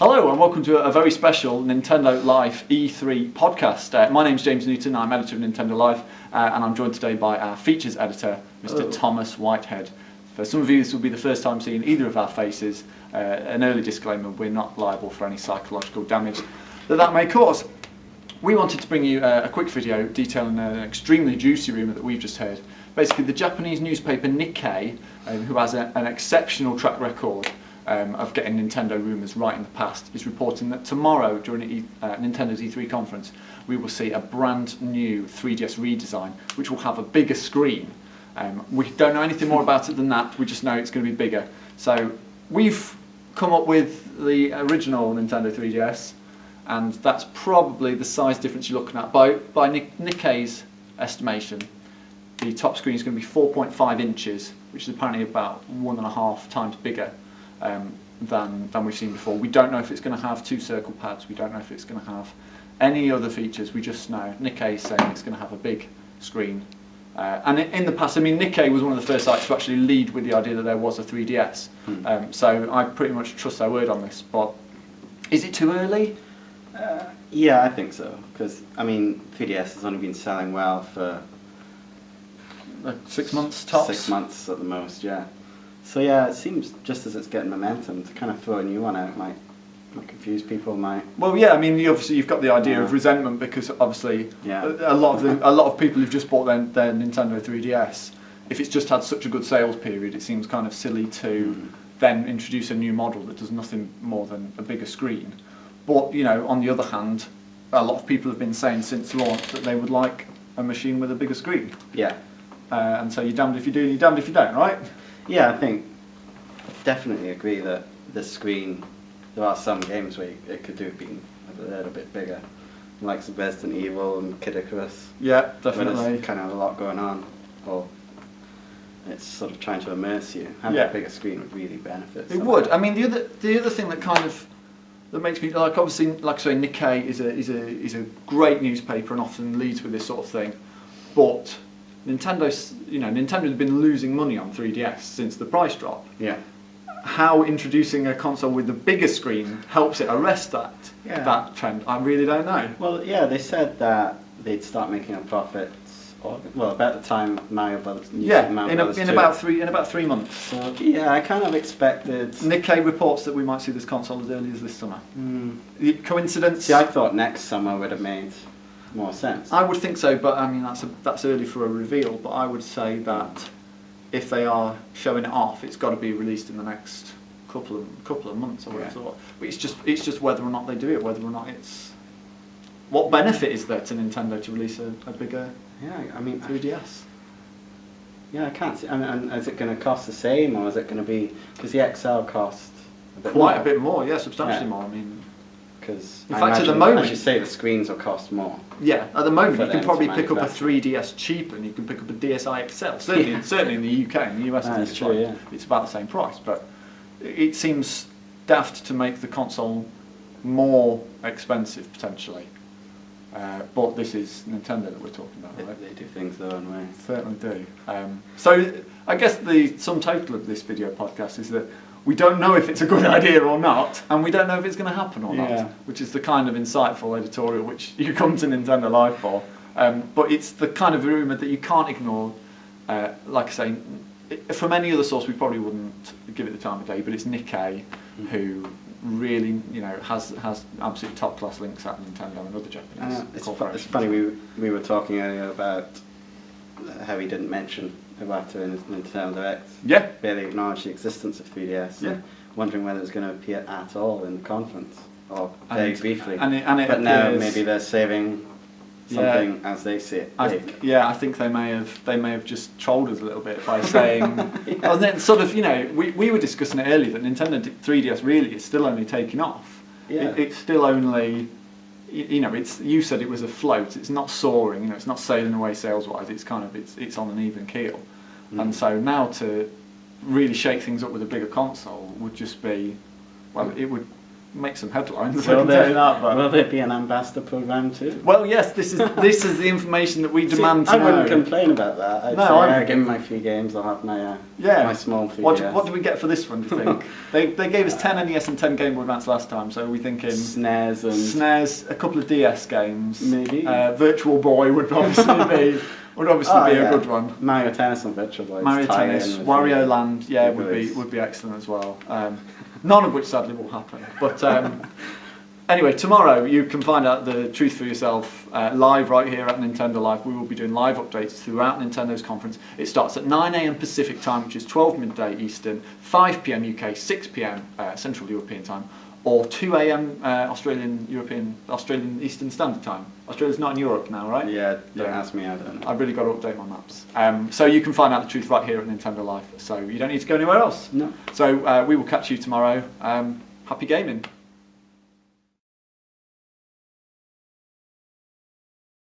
Hello and welcome to a very special Nintendo Live E3 podcast. My name's James Newton, I'm editor of Nintendo Live, and I'm joined today by our features editor, Mr. Thomas Whitehead. For some of you this will be the first time seeing either of our faces. An early disclaimer, we're not liable for any psychological damage that may cause. We wanted to bring you a quick video detailing an extremely juicy rumour that we've just heard. Basically the Japanese newspaper Nikkei, who has an exceptional track record of getting Nintendo rumours right in the past, is reporting that tomorrow during Nintendo's E3 conference we will see a brand new 3DS redesign which will have a bigger screen. We don't know anything more about it than that, we just know it's going to be bigger. So we've come up with the original Nintendo 3DS, and that's probably the size difference you're looking at. By Nikkei's estimation, the top screen is going to be 4.5 inches, which is apparently about 1.5 times bigger than we've seen before. We don't know if it's going to have 2 circle pads, we don't know if it's going to have any other features, we just know Nikkei is saying it's going to have a big screen. And in the past, I mean, Nikkei was one of the first sites to actually lead with the idea that there was a 3DS. So I pretty much trust their word on this, but is it too early? Yeah, I think so, because, I mean, 3DS has only been selling well for... Like 6 months tops? 6 months at the most, yeah. So yeah, it seems just as it's getting momentum, to kind of throw a new one out might confuse people, might... Well, yeah, I mean, obviously you've got the idea of resentment, because obviously a lot of people who've just bought their Nintendo 3DS, if it's just had such a good sales period, it seems kind of silly to then introduce a new model that does nothing more than a bigger screen. But, you know, on the other hand, a lot of people have been saying since launch that they would like a machine with a bigger screen. Yeah. And so you're damned if you do and you're damned if you don't, right? Yeah, I think definitely agree that the screen, there are some games where it could do being a little bit bigger, like some Resident Evil and Kid Icarus. Yeah, definitely. Where there's kind of a lot going on, or it's sort of trying to immerse you. Having a bigger screen would really benefit. It would. I mean, the other thing that kind of that makes me like, obviously, like I say, Nikkei is a great newspaper and often leads with this sort of thing, but Nintendo's been losing money on 3DS since the price drop. Yeah. How introducing a console with a bigger screen helps it arrest that trend, I really don't know. Well, yeah, they said that they'd start making a profit. About the time Mario Brothers. In about 3 months. So yeah, I kind of expected. Nikkei reports that we might see this console as early as this summer. Coincidence? See, I thought next summer would have made more sense. I would think so, but I mean that's early for a reveal. But I would say that if they are showing it off, it's got to be released in the next couple of months or whatever. But it's just whether or not they do it, whether or not it's. What benefit is there to Nintendo to release a bigger 3DS? Yeah, I can't see. And is it going to cost the same, or is it going to be, because the XL cost quite a bit more? Yeah, substantially more. I mean, because in fact, at the moment, as you say, the screens will cost more. Yeah, at the moment you can probably pick up a 3DS cheaper, and you can pick up a DSi XL. Certainly in the UK, in the US, it's about the same price. But it seems daft to make the console more expensive potentially. But this is Nintendo that we're talking about, right? They do things their own way. Certainly do. So I guess the sum total of this video podcast is that we don't know if it's a good idea or not, and we don't know if it's going to happen or not, which is the kind of insightful editorial which you come to Nintendo Live for. But it's the kind of rumour that you can't ignore. Like I say, from any other source we probably wouldn't give it the time of day, but it's Nikkei who really, has absolute top class links at Nintendo and other Japanese corporations. It's funny, we were talking earlier about how he didn't mention Iwata in his Nintendo Direct. Yeah. Barely acknowledged the existence of 3DS. Yeah. Wondering whether it's going to appear at all in the conference, or very briefly. But now maybe they're saving something as they see it. I think they may have just trolled us a little bit by saying, and then sort of, we were discussing it earlier that Nintendo 3DS really is still only taking off. Yeah. It's still only, you said it was a float. It's not soaring. It's not sailing away sales wise. It's kind of it's on an even keel. And so now to really shake things up with a bigger console would just be, well, it would make some headlines. Will there be an ambassador program too? Well, yes. This is the information that we demand to know. I wouldn't complain about that. I'd say, give me my free games. I'll have my my small 3DS. What do we get for this one? Do you think? they gave us 10 NES and 10 Game Boy Advance last time, so we're thinking SNES, a couple of DS games, maybe. Virtual Boy would obviously be. A good one. Mario Tennis on Virtual Boy. Mario Tennis, Wario Land, would be excellent as well. None of which sadly will happen. But anyway, tomorrow you can find out the truth for yourself live right here at Nintendo Live. We will be doing live updates throughout Nintendo's conference. It starts at 9 AM Pacific time, which is 12 midday Eastern, 5 PM UK, 6 PM Central European time, or 2 AM Australian Eastern Standard Time. Australia's not in Europe now, right? Yeah, don't ask me, I don't know. I've really got to update my maps. So you can find out the truth right here at Nintendo Live, so you don't need to go anywhere else. No. So we will catch you tomorrow. Happy gaming.